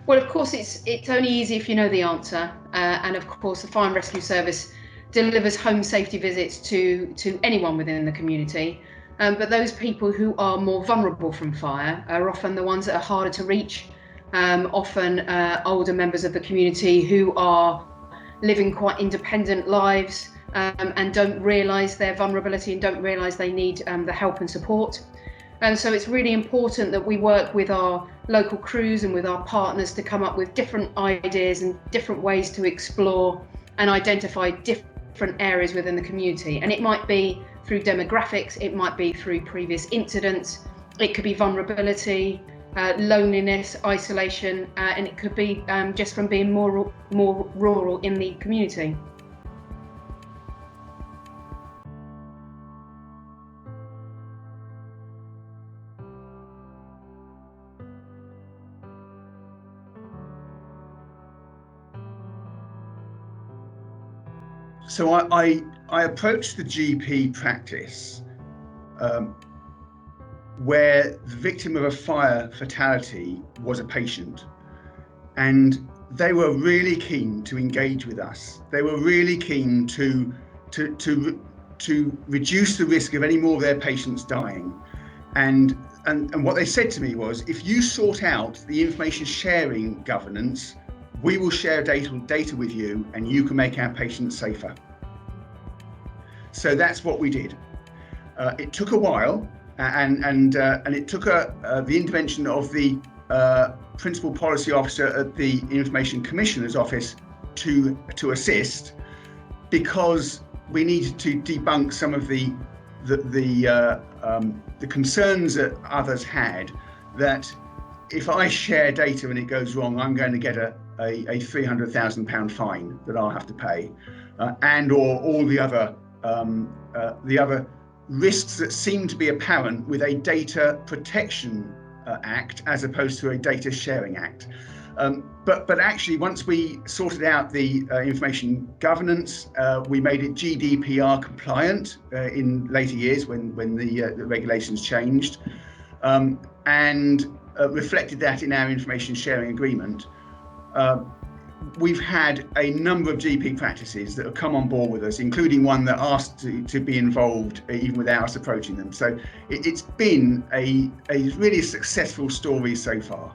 Well, of course, it's only easy if you know the answer, and of course, the Fire and Rescue Service delivers home safety visits to anyone within the community. But those people who are more vulnerable from fire are often the ones that are harder to reach. Often older members of the community who are living quite independent lives and don't realise their vulnerability and don't realise they need the help and support. And so it's really important that we work with our local crews and with our partners to come up with different ideas and different ways to explore and identify different areas within the community. And it might be through demographics, it might be through previous incidents, it could be vulnerability, loneliness, isolation, and it could be just from being more rural in the community. So I approached the GP practice where the victim of a fire fatality was a patient, and they were really keen to engage with us. They were really keen to reduce the risk of any more of their patients dying. And what they said to me was, if you sort out the information sharing governance, we will share data with you and you can make our patients safer. So that's what we did. It took a while, and it took the intervention of the Principal Policy Officer at the Information Commissioner's Office to assist, because we needed to debunk some of the concerns that others had, that if I share data and it goes wrong, I'm going to get a £300,000 fine that I'll have to pay, and or all the other risks that seem to be apparent with a data protection act as opposed to a data sharing act. But actually, once we sorted out the information governance, we made it GDPR compliant in later years when the regulations changed, and reflected that in our information sharing agreement. We've had a number of GP practices that have come on board with us, including one that asked to be involved even without us approaching them. So it's been a really successful story so far.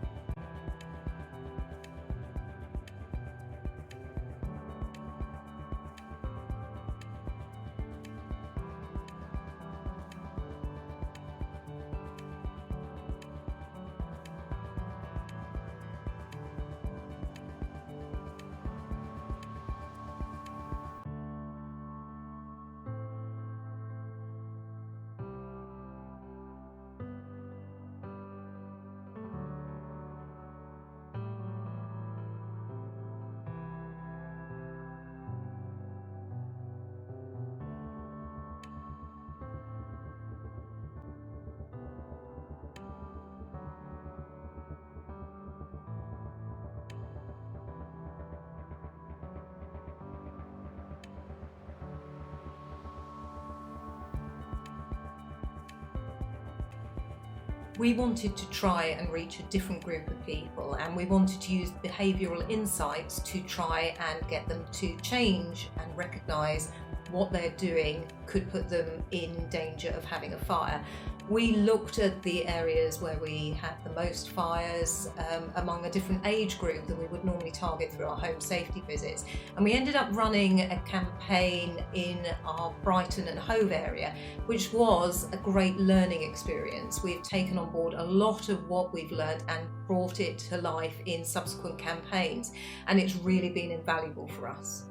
We wanted to try and reach a different group of people, and we wanted to use behavioural insights to try and get them to change and recognise what they're doing could put them in danger of having a fire. We looked at the areas where we had the most fires among a different age group than we would normally target through our home safety visits. And we ended up running a campaign in our Brighton and Hove area, which was a great learning experience. We've taken on board a lot of what we've learned and brought it to life in subsequent campaigns, and it's really been invaluable for us.